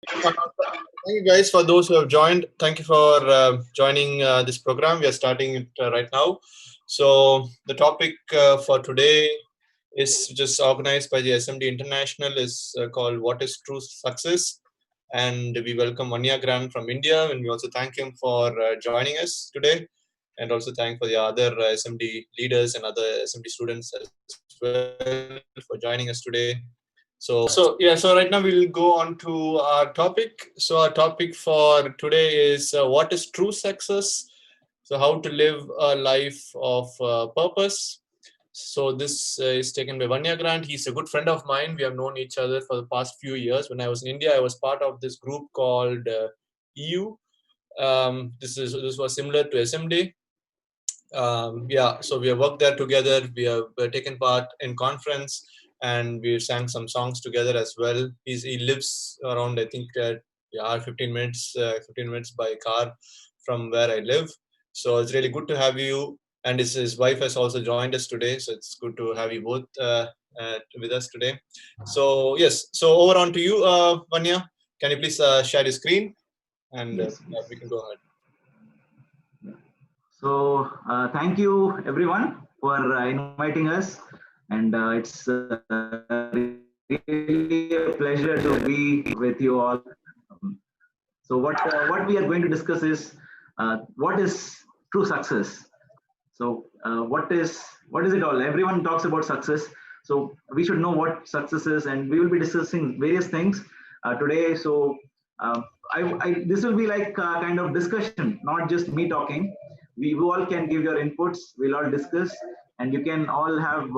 Thank you guys for those who have joined. Thank you for joining this program. We are starting it right now. So the topic for today is just organized by the SMD International is called "What is True Success?" And we welcome Vanya Grant from India, and we also thank him for joining us today, and also thank for the other SMD leaders and other SMD students as well for joining us today. So right now we'll go on to our topic. So our topic for today is what is true success? So how to live a life of purpose. So this is taken by Vanya Grant. He's a good friend of mine. We have known each other for the past few years. When I was in India, I was part of this group called EU. This was similar to SMD. So we have worked there together. We have taken part in conference, and we sang some songs together as well. He lives around, I think, 15 minutes by car from where I live. So it's really good to have you. And his wife has also joined us today. So it's good to have you both with us today. So yes, so over on to you, Vanya. Can you please share your screen, and Yes, we can go ahead. So thank you everyone for inviting us, and it's really a pleasure to be with you all. So what we are going to discuss is what is true success. So what is it all? Everyone talks about success, so we should know what success is, and we will be discussing various things today. So uh, this will be like a kind of discussion, not just me talking. We all can give your inputs. We'll all discuss, and you can all have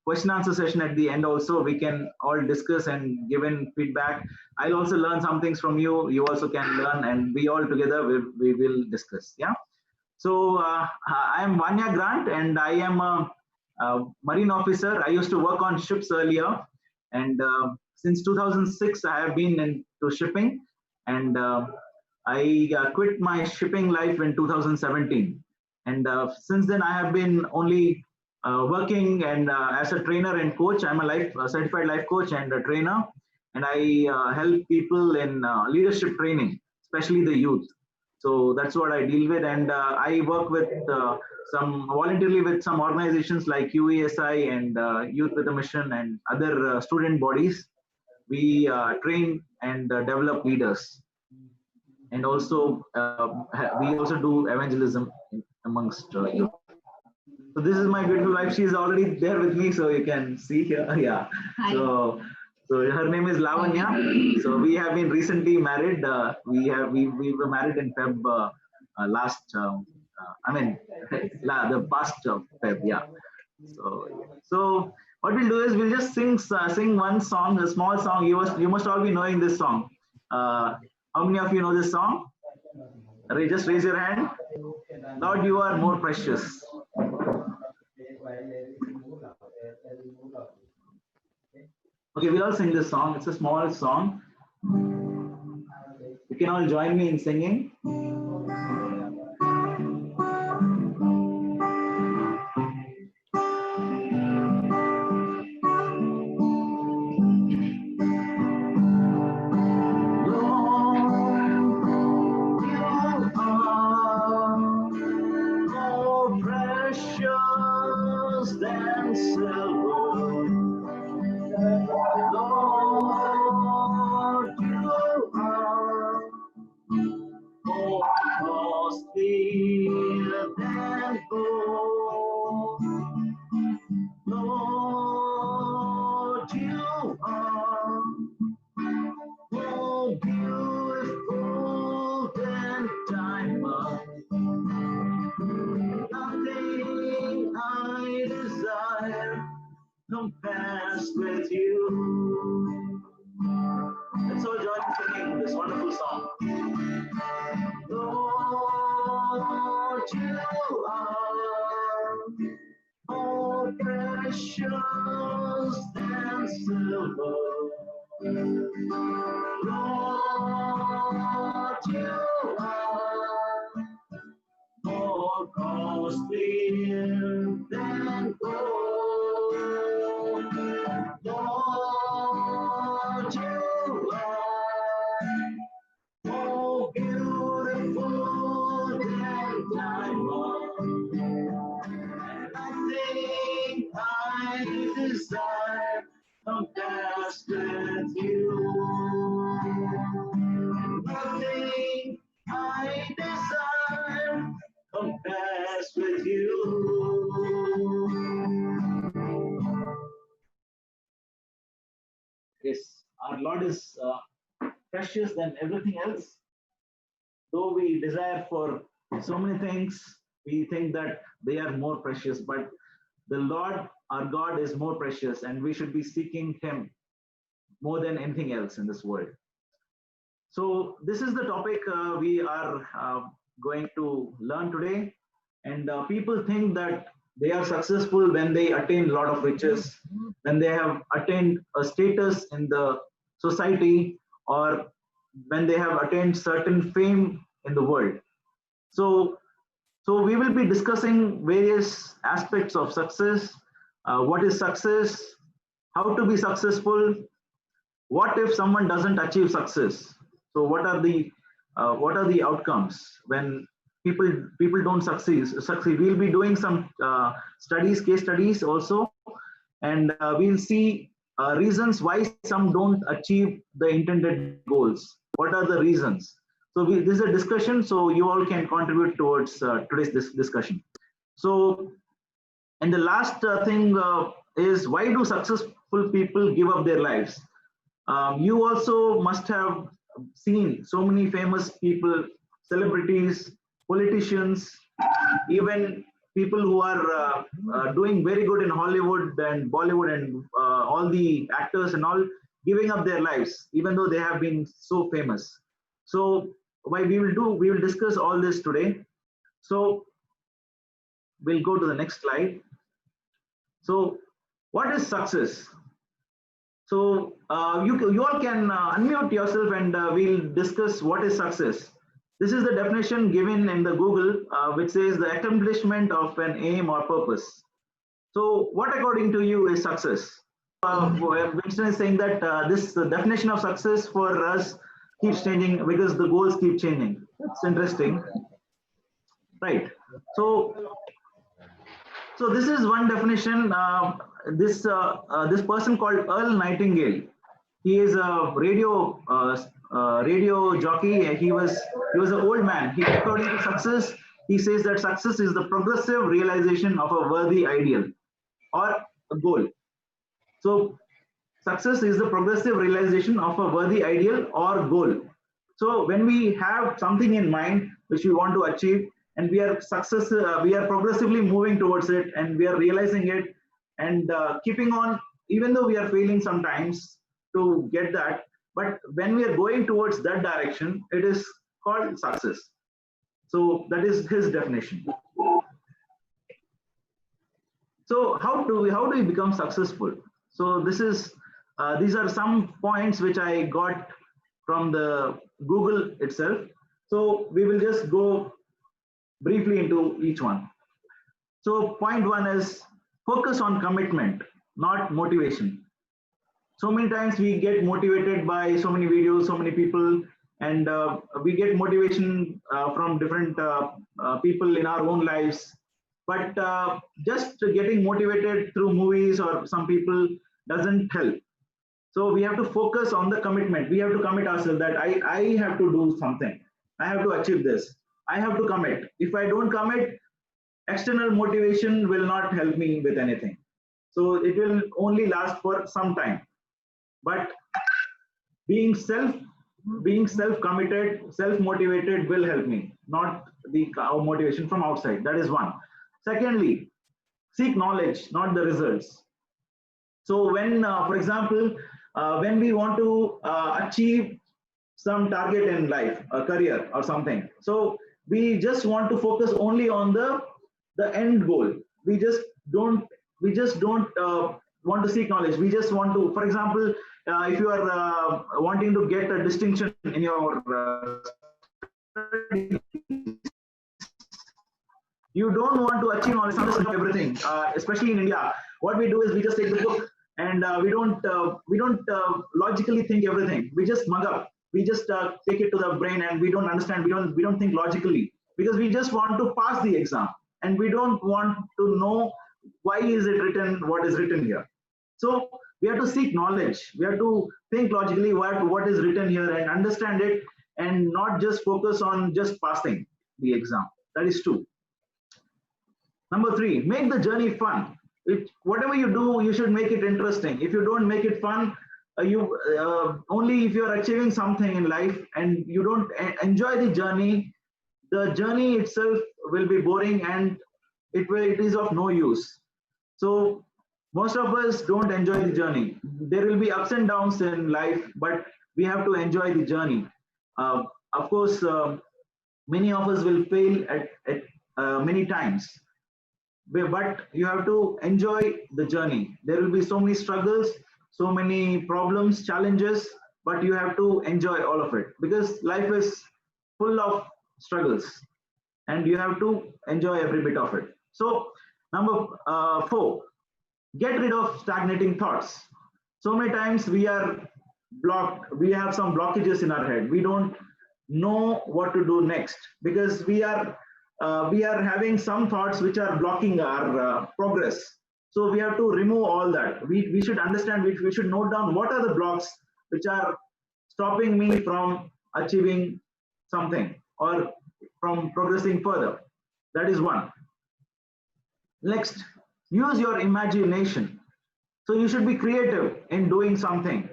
question answer session at the end. Also, we can all discuss and give in feedback. I'll also learn some things from you. You also can learn, and we all together we will discuss. Yeah. So I am Vanya Grant, and I am a marine officer. I used to work on ships earlier, and since 2006, I have been into shipping, and I quit my shipping life in 2017. And since then, I have been only working and as a trainer and coach. I'm a certified life coach and a trainer, and I help people in leadership training, especially the youth. So that's what I deal with, and I work with some voluntarily with some organizations like UESI and Youth with a Mission and other student bodies. We train and develop leaders, and also we also do evangelism amongst youth. So this is my beautiful wife. She's already there with me, so you can see here. Yeah. Hi. So her name is Lavanya. So we have been recently married. We were married in Feb last. I mean, the past Feb. Yeah. So what we'll do is we'll just sing one song, a small song. You must all be knowing this song. How many of you know this song? Just raise your hand. Lord, you are more precious. Okay, we'll all sing this song. It's a small song. You can all join me in singing. Compares with you. Let's all join singing this wonderful song. Lord, you are more precious than silver. Lord, you are more costly than gold. Lord, you are is precious than everything else. Though we desire for so many things, we think that they are more precious, but the Lord, our God, is more precious, and we should be seeking Him more than anything else in this world. So, this is the topic we are going to learn today. And people think that they are successful when they attain a lot of riches, when they have attained a status in the society, or when they have attained certain fame in the world. So, we will be discussing various aspects of success. What is success? How to be successful? What if someone doesn't achieve success? So, what are the outcomes when people don't succeed? We'll be doing some case studies also, and we'll see reasons why some don't achieve the intended goals. What are the reasons? So this is a discussion, so you all can contribute towards today's discussion. So, and the last thing is, why do successful people give up their lives? You also must have seen so many famous people, celebrities, politicians, even people who are doing very good in Hollywood and Bollywood and all the actors and all, giving up their lives, even though they have been so famous. So what we will discuss all this today. So we'll go to the next slide. So what is success? So you all can unmute yourself, and we'll discuss what is success. This is the definition given in the Google, which says the accomplishment of an aim or purpose. So what according to you is success? Winston is saying that this definition of success for us keeps changing because the goals keep changing. It's interesting, right? So this is one definition. This person called Earl Nightingale. He is a radio jockey. He was an old man. According to success, he says that success is the progressive realization of a worthy ideal or a goal. So success is the progressive realization of a worthy ideal or goal. So when we have something in mind which we want to achieve, and we are progressively moving towards it, and we are realizing it, and keeping on, even though we are failing sometimes to get that, but when we are going towards that direction, it is called success. So that is his definition. So how do we become successful? So these are some points which I got from the Google itself. So we will just go briefly into each one. So point one is focus on commitment, not motivation. So many times we get motivated by so many videos, so many people, and we get motivation from different people in our own lives. But just getting motivated through movies or some people doesn't help. So we have to focus on the commitment. We have to commit ourselves that I have to do something. I have to achieve this. I have to commit. If I don't commit, external motivation will not help me with anything. So it will only last for some time. But being self-committed, self-motivated will help me, not the motivation from outside. That is one. Secondly, seek knowledge, not the results. So when, for example, when we want to achieve some target in life, a career or something, so we just want to focus only on the end goal. We just don't want to seek knowledge. We just want to, for example, if you are wanting to get a distinction in your you don't want to achieve knowledge of everything. Especially in India, what we do is we just take the book, and we don't logically think everything. We just mug up. We just take it to the brain, and we don't understand. We don't think logically, because we just want to pass the exam, and we don't want to know why is it written, what is written here. So we have to seek knowledge. We have to think logically what is written here and understand it, and not just focus on just passing the exam. That is two. Number three, make the journey fun. Whatever you do, you should make it interesting. If you don't make it fun, you only if you are achieving something in life and you don't enjoy the journey itself will be boring, and it is of no use. So most of us don't enjoy the journey. There will be ups and downs in life, but we have to enjoy the journey. uh, of course, many of us will fail at many times, but you have to enjoy the journey. There will be so many struggles, so many problems, challenges, but you have to enjoy all of it, because life is full of struggles and you have to enjoy every bit of it. So number 4, get rid of stagnating thoughts. So many times we are blocked, we have some blockages in our head, we don't know what to do next, because we are having some thoughts which are blocking our progress. So we have to remove all that. We should understand, we should note down what are the blocks which are stopping me from achieving something or from progressing further. That is one. Next, use your imagination. So you should be creative in doing something.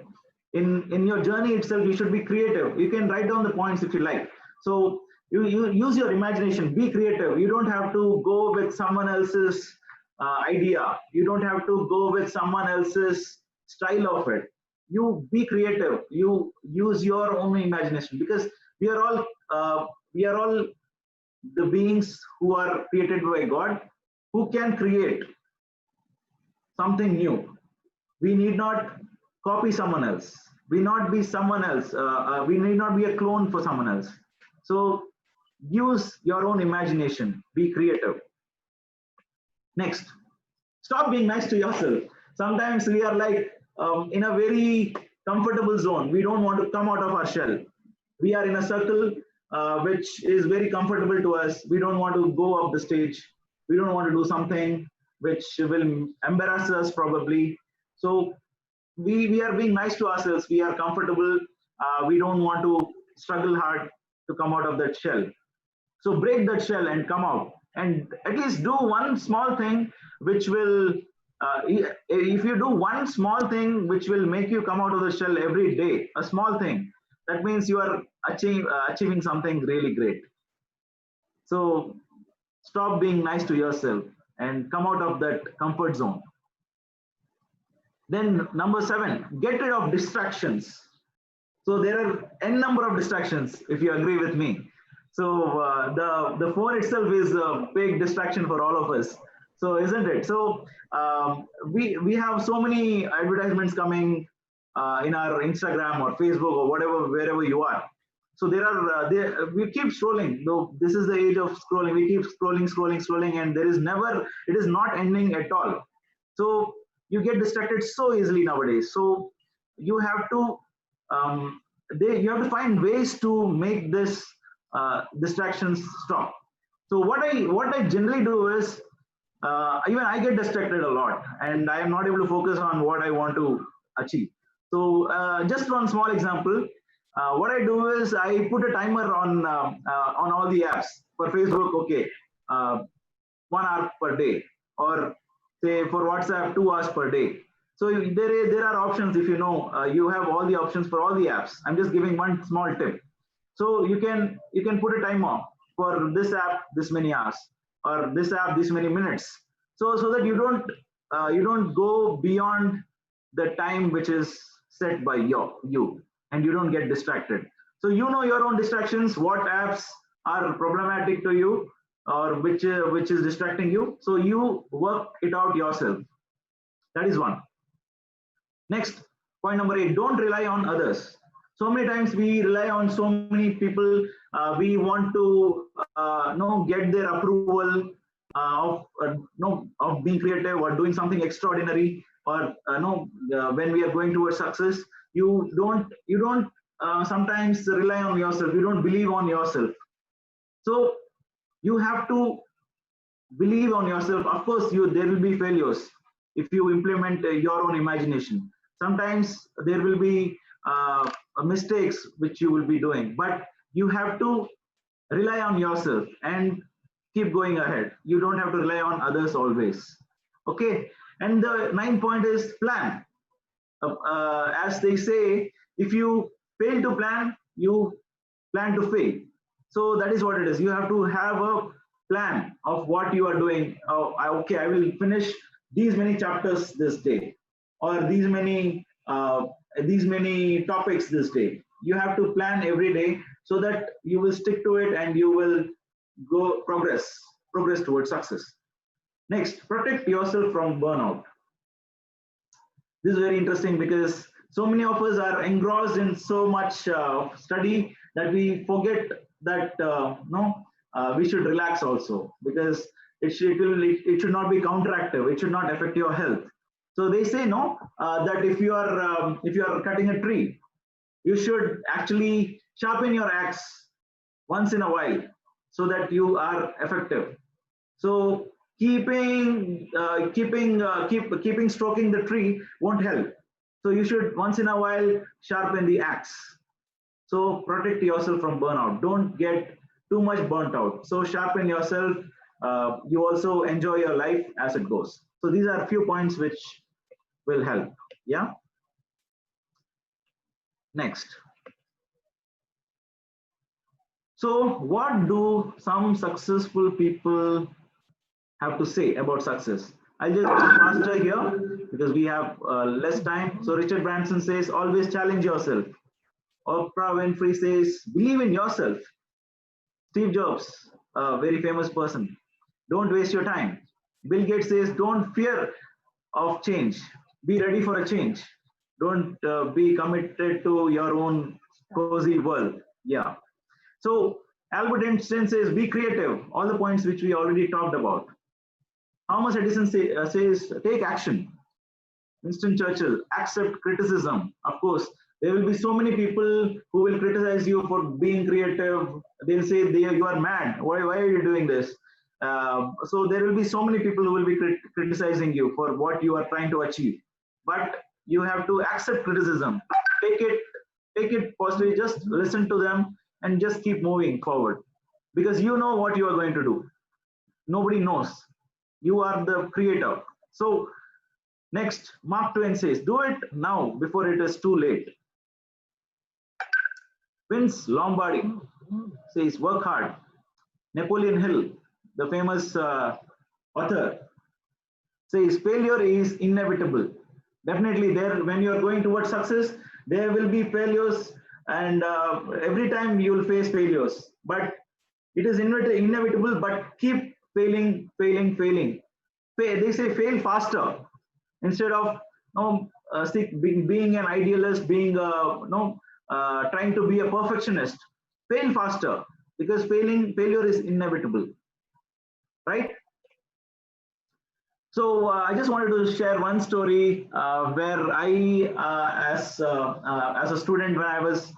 In your journey itself, you should be creative. You can write down the points if you like. So you use your imagination, be creative. You don't have to go with someone else's idea. You don't have to go with someone else's style of it. You be creative. You use your own imagination, because we are all we are all the beings who are created by God, who can create something new. We need not copy someone else. We not be someone else. We need not be a clone for someone else. So use your own imagination. Be creative. Next, stop being nice to yourself. Sometimes we are like in a very comfortable zone. We don't want to come out of our shell. We are in a circle which is very comfortable to us. We don't want to go up the stage. We don't want to do something which will embarrass us probably. So we are being nice to ourselves. We are comfortable. We don't want to struggle hard to come out of that shell. So break that shell and come out, and at least do one small thing which will if you do one small thing which will make you come out of the shell every day, a small thing, that means you are achieving something really great. So stop being nice to yourself and come out of that comfort zone. Then number 7, get rid of distractions. So there are n number of distractions, if you agree with me. So the phone itself is a big distraction for all of us. So isn't it? So we have so many advertisements coming in our Instagram or Facebook or whatever, wherever you are. So we keep scrolling. Though this is the age of scrolling, we keep scrolling, scrolling, scrolling, and it is not ending at all. So you get distracted so easily nowadays. So you have to you have to find ways to make this distractions stop. So what I generally do is even I get distracted a lot, and I am not able to focus on what I want to achieve. So just one small example. What I do is I put a timer on all the apps. For Facebook, okay, 1 hour per day, or say for WhatsApp 2 hours per day. So there are options. If you know, you have all the options for all the apps. I'm just giving one small tip. So you can put a timer for this app this many hours, or this app this many minutes. So that you don't go beyond the time which is set by you, and you don't get distracted. So you know your own distractions, what apps are problematic to you, or which is distracting you. So you work it out yourself. That is one. Next, point number 8, don't rely on others. So many times we rely on so many people. We want to get their approval of being creative or doing something extraordinary, or when we are going towards success. You don't sometimes rely on yourself. You don't believe on yourself. So you have to believe on yourself. Of course, there will be failures if you implement your own imagination. Sometimes there will be mistakes which you will be doing, but you have to rely on yourself and keep going ahead. You don't have to rely on others always. Okay. And the 9th point is plan. as they say, if you fail to plan, you plan to fail. So that is what it is. You have to have a plan of what you are doing. Okay, I will finish these many chapters this day, or these many topics this day. You have to plan every day so that you will stick to it and you will go progress towards success. Next, protect yourself from burnout. This is very interesting because so many of us are engrossed in so much study that we forget that no, we should relax also, because it should not be counteractive. It should not affect your health. So they say no, that if you are cutting a tree, you should actually sharpen your axe once in a while so that you are effective. So keeping stroking the tree won't help. So you should once in a while sharpen the axe. So protect yourself from burnout. Don't get too much burnt out. So sharpen yourself. You also enjoy your life as it goes. So these are a few points which will help. Yeah. Next. So what do some successful people have to say about success? I'll just go faster here because we have less time. So Richard Branson says, always challenge yourself. Oprah Winfrey says, believe in yourself. Steve Jobs, a very famous person, don't waste your time. Bill Gates says, don't fear of change. Be ready for a change. Don't be committed to your own cozy world. Yeah. So Albert Einstein says, be creative. All the points which we already talked about. Thomas Edison says, take action. Winston Churchill, accept criticism. Of course, there will be so many people who will criticize you for being creative. They'll say, you are mad. Why are you doing this? So there will be so many people who will be criticizing you for what you are trying to achieve. But you have to accept criticism. Take it positively. Just listen to them and just keep moving forward, because you know what you are going to do. Nobody knows. You are the creator. So next, Mark Twain says, do it now before it is too late. Vince Lombardi says, work hard. Napoleon Hill, the famous author, says, failure is inevitable. Definitely, there when you are going towards success, there will be failures, and every time you will face failures. But it is inevitable, but keep failing. They say fail faster instead of being an idealist, trying to be a perfectionist. Fail faster, because failure is inevitable, right? So I just wanted to share one story where as a student, when I was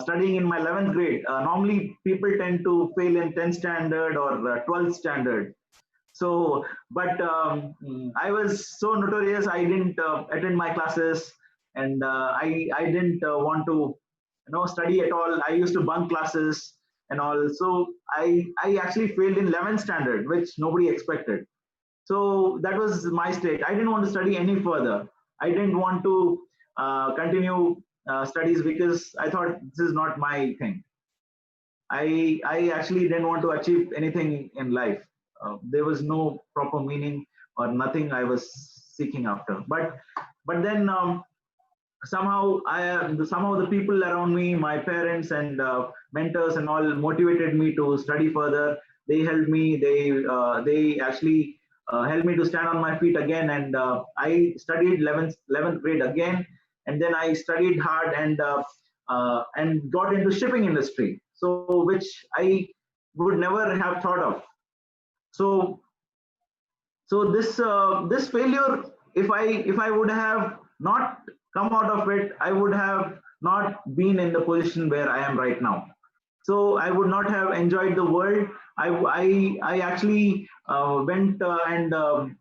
studying in my 11th grade, normally people tend to fail in 10th standard or 12th standard. So, but I was so notorious. I didn't attend my classes, and I didn't want to, study at all. I used to bunk classes and all. So I actually failed in 11th standard, which nobody expected. So that was my state. I didn't want to study any further. I didn't want to continue studies because I thought this is not my thing. I actually didn't want to achieve anything in life. There was no proper meaning or nothing I was seeking after. But then somehow the people around me, my parents and mentors and all, motivated me to study further. They helped me. They actually helped me to stand on my feet again, and I studied 11th grade again, and then I studied hard and got into shipping industry, so which I would never have thought of. So this failure, if I would have not come out of it, I would have not been in the position where I am right now. So I would not have enjoyed the world. I actually went to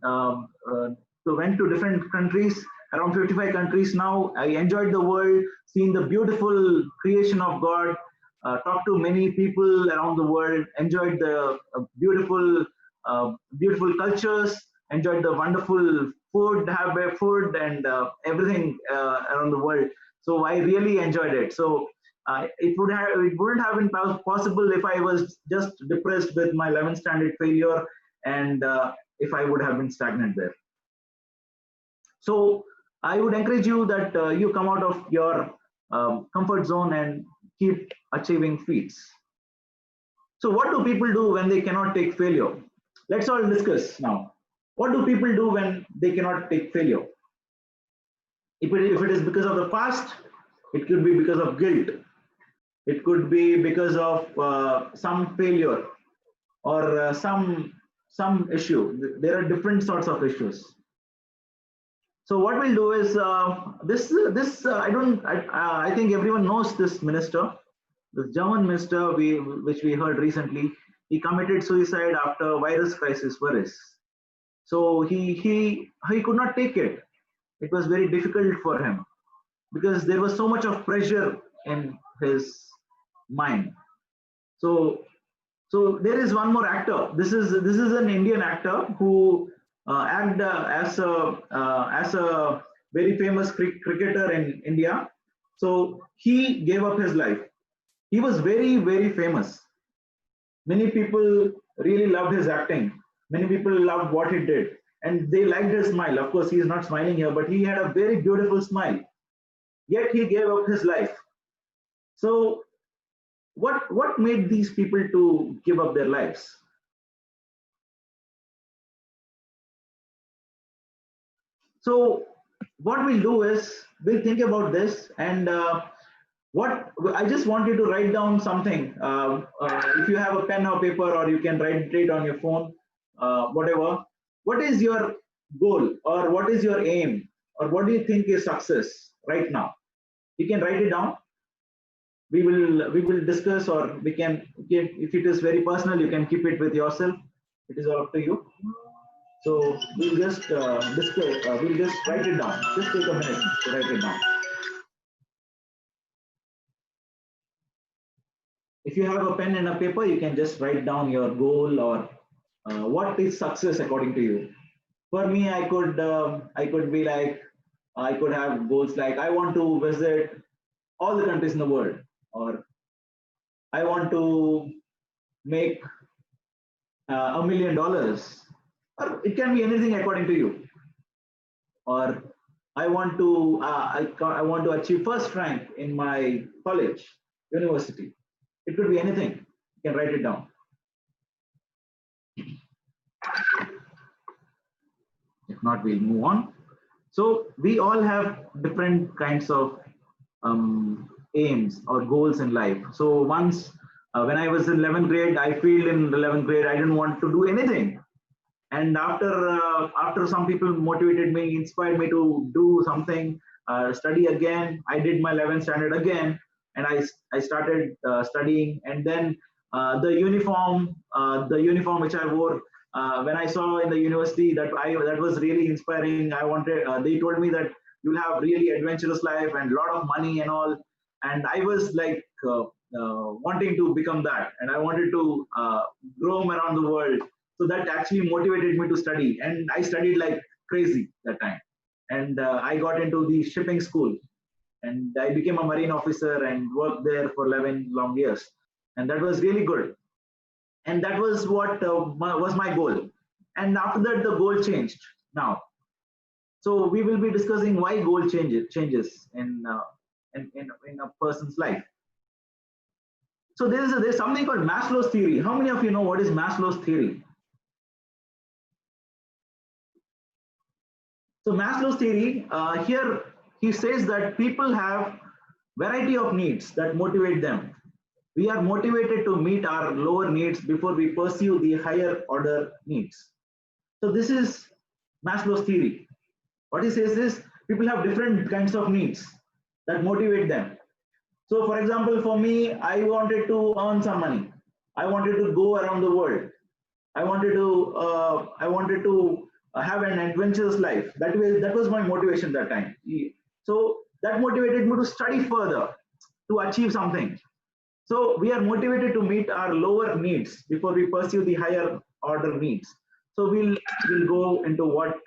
different countries, around 55 countries now. I enjoyed the world, seen the beautiful creation of God, talked to many people around the world, enjoyed the beautiful cultures, enjoyed the wonderful food and everything around the world. So I really enjoyed it. So it wouldn't have been possible if I was just depressed with my 11th standard failure, and if I would have been stagnant there. So I would encourage you that you come out of your comfort zone and keep achieving feats. So what do people do when they cannot take failure? Let's all discuss now. What do people do when they cannot take failure? If it is because of the past, it could be because of guilt. It could be because of some failure or some issue. There are different sorts of issues. So what we'll do is I think everyone knows this minister, the German minister which we heard recently. He committed suicide after virus crisis virus. So he could not take it. It was very difficult for him because there was so much of pressure in his mind. So there is one more actor. This is an Indian actor who acted as a very famous cricketer in India. So he gave up his life. He was very, very famous. Many people really loved his acting. Many people loved what he did, and they liked his smile. Of course, he is not smiling here, but he had a very beautiful smile. Yet he gave up his life. So what made these people to give up their lives? So what we'll do is we'll think about this, and what I just want you to write down something. If you have a pen or paper, or you can write it on your phone, whatever. What is your goal, or what is your aim, or what do you think is success right now? You can write it down. We will discuss, or we can, if it is very personal, you can keep it with yourself. It is all up to you. So we'll just discuss. We'll just write it down. Just take a minute to write it down. If you have a pen and a paper, you can just write down your goal, or what is success according to you. For me, I could be like, I could have goals like I want to visit all the countries in the world, or I want to make $1 million, or it can be anything according to you. Or I want to I want to achieve first rank in my college, university. It could be anything. You can write it down. If not, we'll move on. So we all have different kinds of aims or goals in life. So once when I was in 11th grade, I failed in 11th grade. I didn't want to do anything. And after some people motivated me, inspired me to do something, study again. I did my 11th standard again, and I started studying. And then the uniform which I wore when I saw in the university, that was really inspiring. I wanted. They told me that you'll have really adventurous life and a lot of money and all. And I was like wanting to become that, and I wanted to roam around the world. So that actually motivated me to study, and I studied like crazy that time. And I got into the shipping school, and I became a marine officer and worked there for 11 long years, and that was really good. And that was what was my goal. And after that, the goal changed now. So we will be discussing why goal changes in a person's life. So there's something called Maslow's theory. How many of you know what is Maslow's theory? So Maslow's theory, here he says that people have variety of needs that motivate them. We are motivated to meet our lower needs before we pursue the higher order needs. So this is Maslow's theory. What he says is people have different kinds of needs that motivate them. So for example, for me, I wanted to earn some money. I wanted to go around the world. I wanted to have an adventurous life. That was my motivation that time. So that motivated me to study further, to achieve something. So we are motivated to meet our lower needs before we pursue the higher order needs. So we'll go into what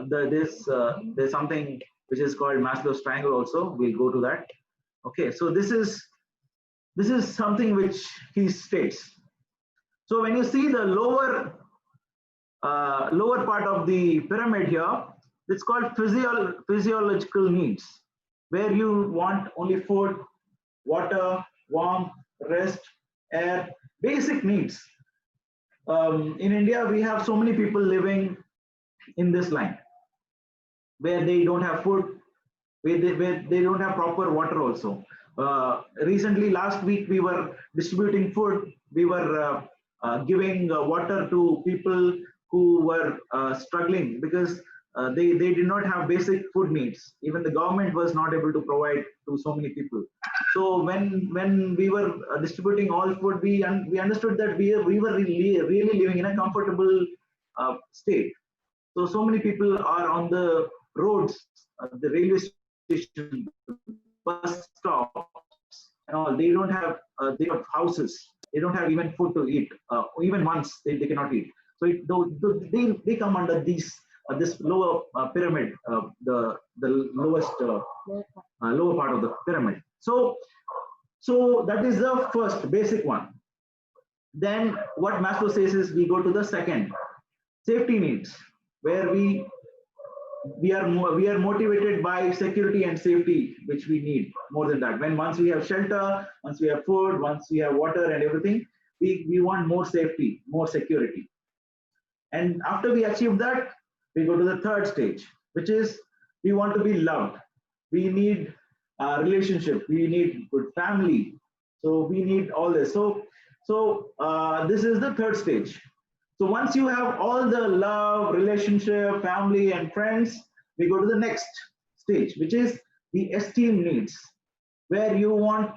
there's something which is called Maslow's triangle also. We'll go to that. Okay, so this is something which he states. So when you see the lower part of the pyramid here, it's called physiological needs, where you want only food, water, warmth, rest, air, basic needs. In India, we have so many people living in this line where they don't have food, where they don't have proper water also. Recently, last week, we were distributing food. We were giving water to people who were struggling because they did not have basic food needs. Even the government was not able to provide to so many people. So when we were distributing all food, we understood that we were really living in a comfortable state. So many people are on the roads, the railway station, bus stops, and all. They have houses. They don't have even food to eat. Even once they cannot eat. So they come under this lower pyramid, the lowest lower part of the pyramid. So that is the first basic one. Then what Maslow says is we go to the second, safety needs, where we are motivated by security and safety, which we need more than that. When once we have shelter, once we have food, once we have water and everything, we want more safety, more security. And after we achieve that, we go to the third stage, which is we want to be loved. We need a relationship. We need good family. So we need all this. So this is the third stage. So once you have all the love, relationship, family, and friends, we go to the next stage, which is the esteem needs, where you want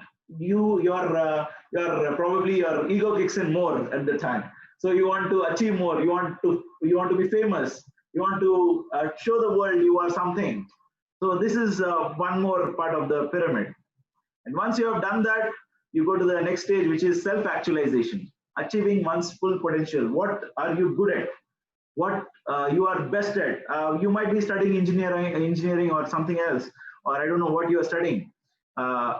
probably your ego kicks in more at the time. So you want to achieve more. You want to be famous. You want to show the world you are something. So this is one more part of the pyramid. And once you have done that, you go to the next stage, which is self-actualization, achieving one's full potential. What are you good at? What you are best at? You might be studying engineering or something else, or I don't know what you are studying. I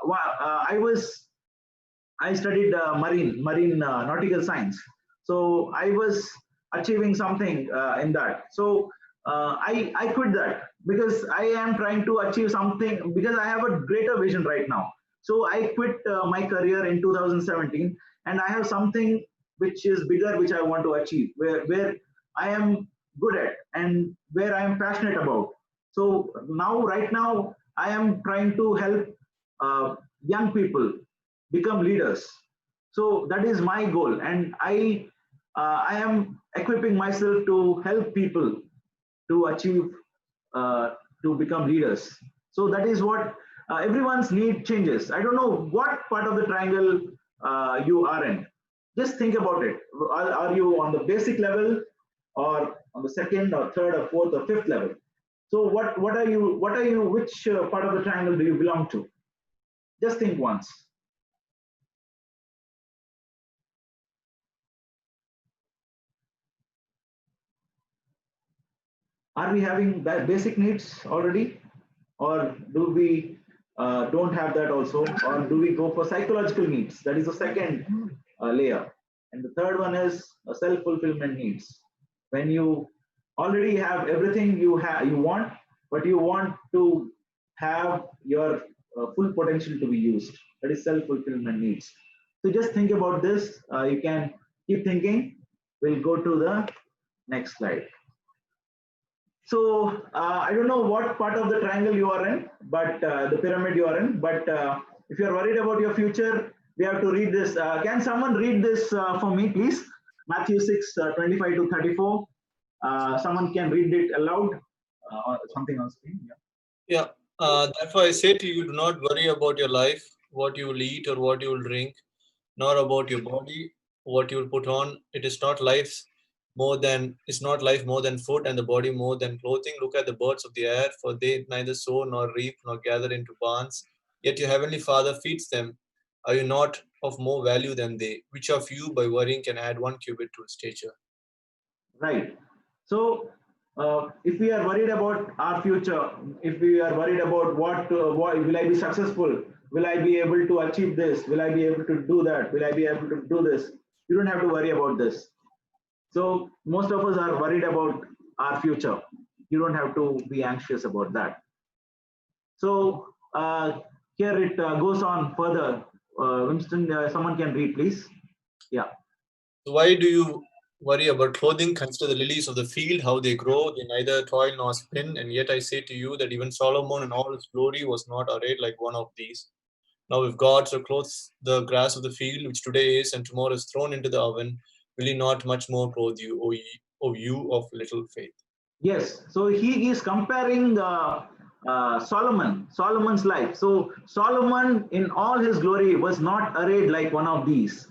studied marine nautical science. So I was achieving something in that. So I quit that because I am trying to achieve something because I have a greater vision right now. So I quit my career in 2017, and I have something which is bigger, which I want to achieve, where I am good at and where I am passionate about. So right now, I am trying to help young people become leaders. So that is my goal, and I am equipping myself to help people to achieve to become leaders. So that is what everyone's need changes. I don't know what part of the triangle you are in. Just think about it. Are you on the basic level, or on the second or third or fourth or fifth level? So what are you? Which part of the triangle do you belong to? Just think once. Are we having that basic needs already, or do we don't have that also, or do we go for psychological needs? That is the second layer. And the third one is self-fulfillment needs. When you already have everything you want, but you want to have your full potential to be used. That is self-fulfillment needs. So just think about this. You can keep thinking. We'll go to the next slide. So I don't know what part of the triangle you are in, but the pyramid you are in. But if you are worried about your future, we have to read this. Can someone read this for me, please? Matthew 6, 25 to 34. Someone can read it aloud. Something on screen. Yeah. Therefore, I say to you, do not worry about your life, what you will eat or what you will drink, nor about your body, what you will put on. It's not life more than food, and the body more than clothing. Look at the birds of the air, for they neither sow nor reap nor gather into barns, yet your heavenly Father feeds them. Are you not of more value than they? Which of you, by worrying, can add 1 cubit to his stature? Right. So if we are worried about our future, if we are worried about what will I be successful, will I be able to achieve this, will I be able to do that, will I be able to do this, you don't have to worry about this. So most of us are worried about our future. You don't have to be anxious about that. So here it goes on further. Winston, someone can read, please. Yeah. Why do you worry about clothing? Consider the lilies of the field, how they grow. They neither toil nor spin. And yet I say to you that even Solomon in all his glory was not arrayed like one of these. Now, if God so clothes the grass of the field, which today is and tomorrow is thrown into the oven, will he not much more clothe you, O you of little faith? Yes, so he is comparing Solomon's life. So Solomon, in all his glory, was not arrayed like one of these.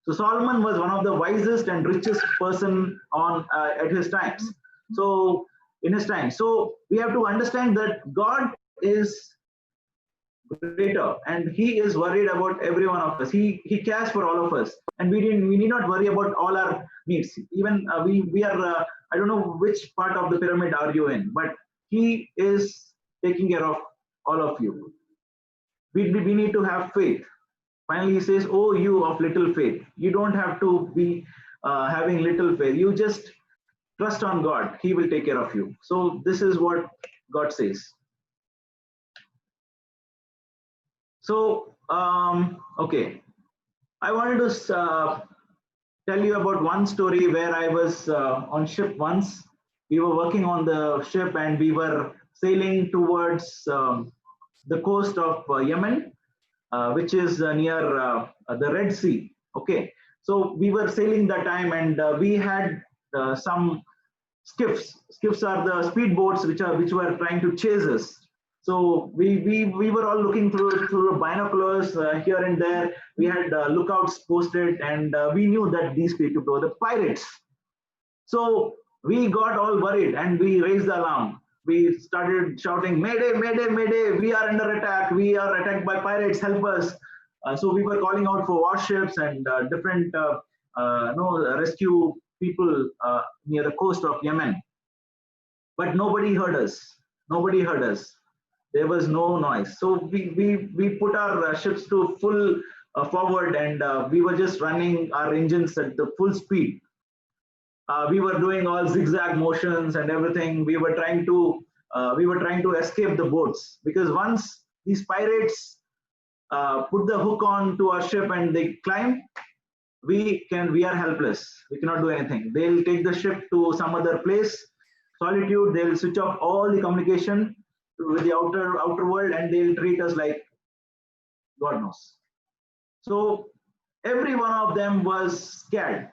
So Solomon was one of the wisest and richest person on at his times. So in his time, so we have to understand that God is greater and he is worried about every one of us. He cares for all of us, and we need not worry about all our needs. Even we are I don't know which part of the pyramid are you in, but he is taking care of all of you. We need to have faith. Finally he says, oh you of little faith. You don't have to be having little faith. You just trust on God, he will take care of you. So this is what God says. So okay, I wanted to tell you about one story where I was on ship once. We were working on the ship and we were sailing towards the coast of Yemen, which is near the Red Sea. Okay, so we were sailing that time and we had some skiffs. Skiffs are the speedboats which were trying to chase us. So we were all looking through binoculars here and there. We had lookouts posted, and we knew that these people were the pirates. So we got all worried and we raised the alarm. We started shouting, "Mayday, Mayday, Mayday! We are under attack! We are attacked by pirates! Help us!" So we were calling out for warships and different rescue people near the coast of Yemen. But nobody heard us. Nobody heard us. There was no noise. So we put our ships to full forward, and we were just running our engines at the full speed. We were doing all zigzag motions and everything. We were trying to escape the boats, because once these pirates put the hook on to our ship and they climb, we are helpless. We cannot do anything. They'll take the ship to some other place, solitude. They'll switch off all the communication with the outer world, and they'll treat us like God knows. So every one of them was scared,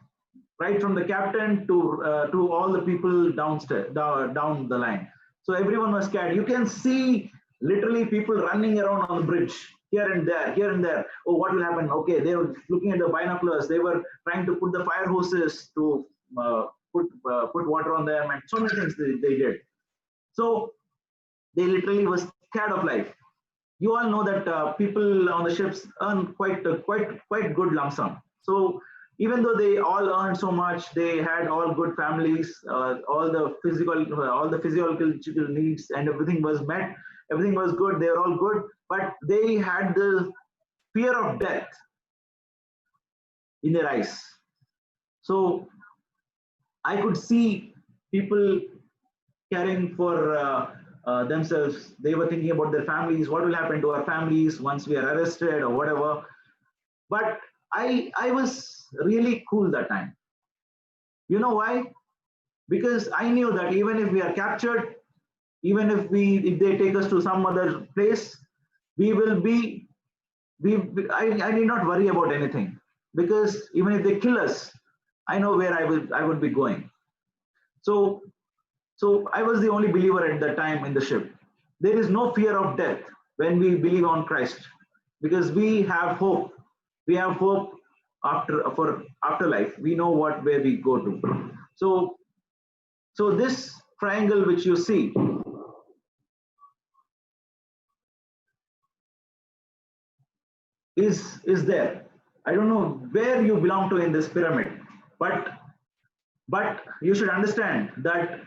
right from the captain to all the people downstairs, down the line. So everyone was scared. You can see literally people running around on the bridge, here and there, here and there. Oh, what will happen? Okay, they were looking at the binoculars. They were trying to put the fire hoses to put water on them, and so many things they did. So they literally was scared of life. You all know that people on the ships earn quite good lump sum. So even though they all earned so much, they had all good families, all the physiological needs, and everything was met. Everything was good. They were all good, but they had the fear of death in their eyes. So I could see people caring for themselves. They were thinking about their families. What will happen to our families once we are arrested or whatever? But I was really cool that time. You know why? Because I knew that even if we are captured, even if they take us to some other place, we will be I need not worry about anything, because even if they kill us, I know where I would be going. So I was the only believer at that time in the ship. There is no fear of death when we believe on Christ, because we have hope. We have hope for afterlife. We know where we go to. So this triangle which you see is there. I don't know where you belong to in this pyramid, but you should understand that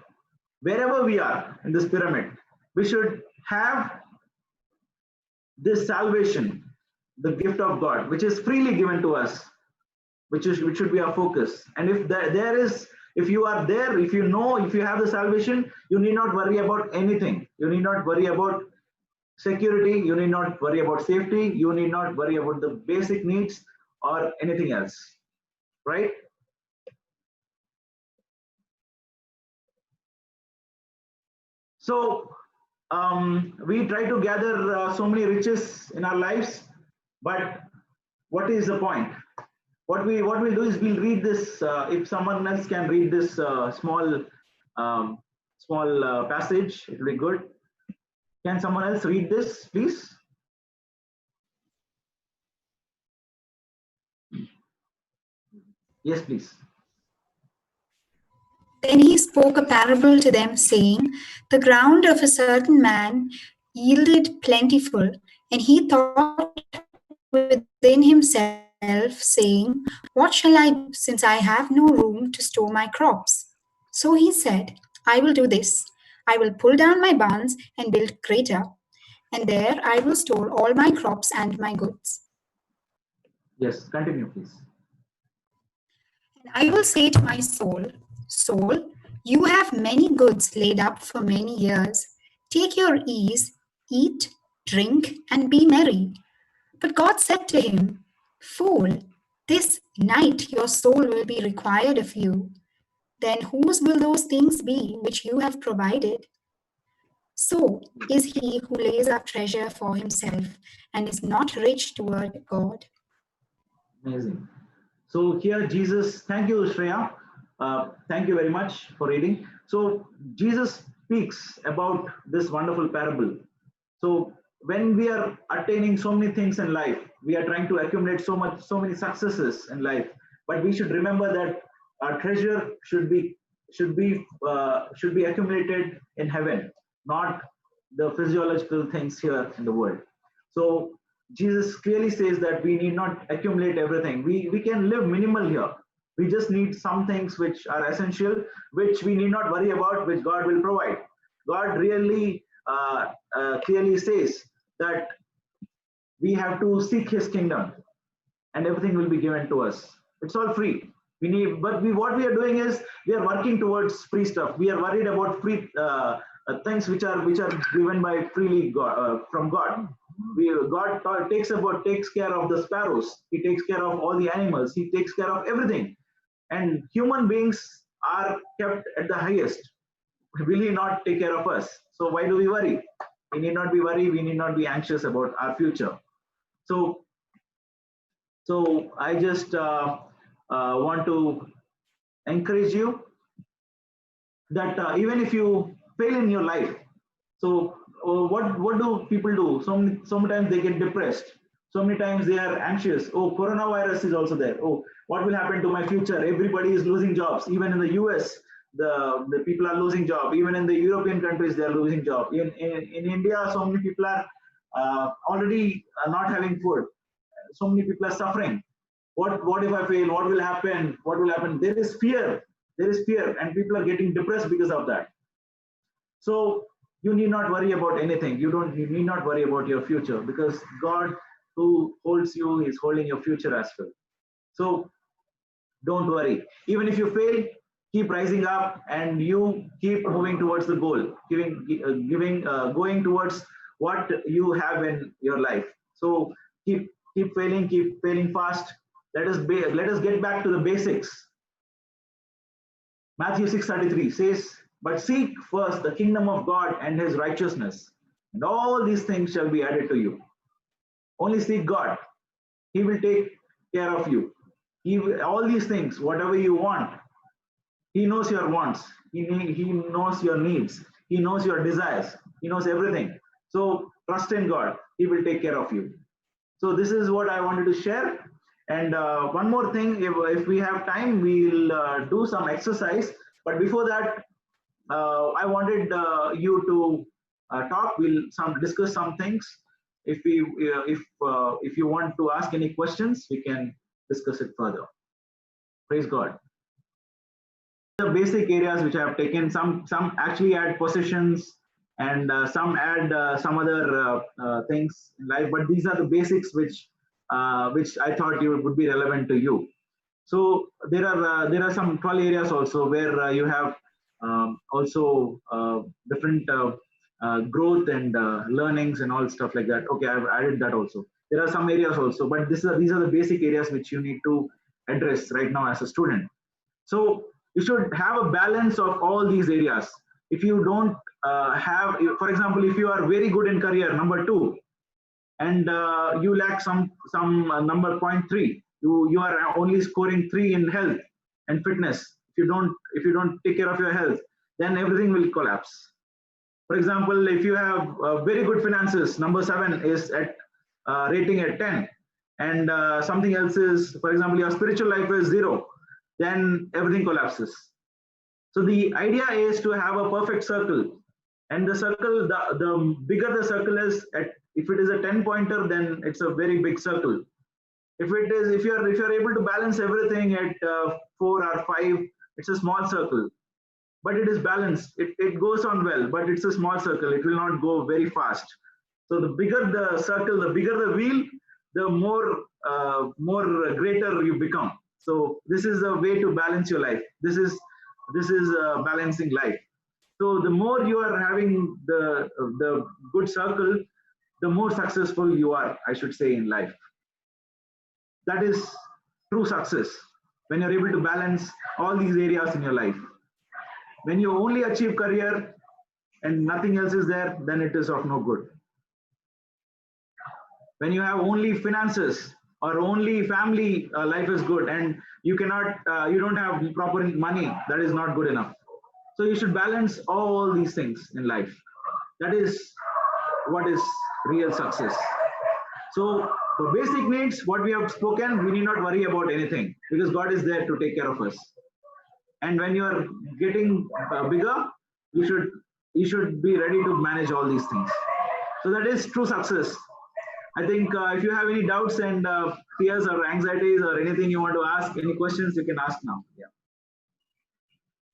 wherever we are in this pyramid, we should have this salvation, the gift of God, which is freely given to us, which should be our focus. And if there is, if you are there, if you know, if you have the salvation, you need not worry about anything. You need not worry about security. You need not worry about safety. You need not worry about the basic needs or anything else, right? So we try to gather so many riches in our lives, but what is the point? What we'll do is we'll read this. If someone else can read this um, small passage, it will be good. Can someone else read this, please? Yes, please. Then he spoke a parable to them, saying, "The ground of a certain man yielded plentiful, and he thought within himself, saying, What shall I do, since I have no room to store my crops? So he said, I will do this. I will pull down my barns and build greater, and there I will store all my crops and my goods. Yes, continue, please. And I will say to my soul, Soul, you have many goods laid up for many years. Take your ease, eat, drink, and be merry. But God said to him, Fool, this night your soul will be required of you. Then whose will those things be which you have provided? So is he who lays up treasure for himself and is not rich toward God. Amazing. So here Jesus, thank you, Shreya. Thank you very much for reading. So Jesus speaks about this wonderful parable. So when we are attaining so many things in life, we are trying to accumulate so many successes in life. But we should remember that our treasure should be accumulated in heaven, not the physiological things here in the world. So Jesus clearly says that we need not accumulate everything. We can live minimal here. We just need some things which are essential, which we need not worry about, which God will provide. God really clearly says that we have to seek His kingdom, and everything will be given to us. It's all free. We need, but what we are doing is we are working towards free stuff. We are worried about free things which are given by freely God, from God. God takes care of the sparrows. He takes care of all the animals. He takes care of everything. And human beings are kept at the highest. Will He not take care of us? So why do we worry? We need not be worried. We need not be anxious about our future. So I just want to encourage you that even if you fail in your life, so what do people do? Sometimes they get depressed. So many times they are anxious. Oh, coronavirus is also there. Oh, what will happen to my future? Everybody is losing jobs. Even in the US, the people are losing job. Even in the European countries, they are losing job. In India, so many people are already not having food. So many people are suffering. What if I fail? What will happen? What will happen? There is fear. There is fear, and people are getting depressed because of that. So you need not worry about anything. You need not worry about your future, because God who holds you is holding your future as well. So don't worry. Even if you fail, keep rising up, and you keep moving towards the goal, going towards what you have in your life. So keep failing fast. Let us get back to the basics. Matthew 6:33 says, But seek first the kingdom of God and His righteousness, and all these things shall be added to you. Only seek God. He will take care of you. All these things, whatever you want, He knows your wants. He knows your needs. He knows your desires. He knows everything. So trust in God. He will take care of you. So this is what I wanted to share. And one more thing, if we have time, we'll do some exercise. But before that, I wanted you to talk. We'll discuss some things. If you want to ask any questions, we can discuss it further. Praise God. the basic areas which I have taken. Some actually add possessions, and some add some other things in life. But these are the basics which I thought would be relevant to you. So there are some 12 areas also where you have also different growth and learnings and all stuff like that. Okay, I've added that also. There are some areas also, but these are the basic areas which you need to address right now as a student. So you should have a balance of all these areas. If you don't for example, if you are very good in career, number 2, and you lack some number 0.3, you are only scoring 3 in health and fitness. If you don't take care of your health, then everything will collapse. For example, if you have very good finances, number 7 is at rating at 10, and something else is, for example, your spiritual life is 0, then everything collapses. So the idea is to have a perfect circle, and the circle, the bigger the circle is, if it is a 10-pointer, then it's a very big circle. If you are able to balance everything at 4 or 5, it's a small circle, but it is balanced. It goes on well, but it's a small circle. It will not go very fast. So the bigger the circle, the bigger the wheel, the more greater you become. So this is a way to balance your life. This is balancing life. So the more you are having the good circle, the more successful you are, I should say, in life. That is true success, when you're able to balance all these areas in your life. When you only achieve career and nothing else is there, then it is of no good. When you have only finances or only family life is good, and you don't have proper money, that is not good enough. So you should balance all these things in life. That is what is real success. So the basic needs, what we have spoken, we need not worry about anything, because God is there to take care of us. And when you are getting bigger, you should be ready to manage all these things. So that is true success. I think if you have any doubts and fears or anxieties or anything you want to ask, any questions, you can ask now. Yeah.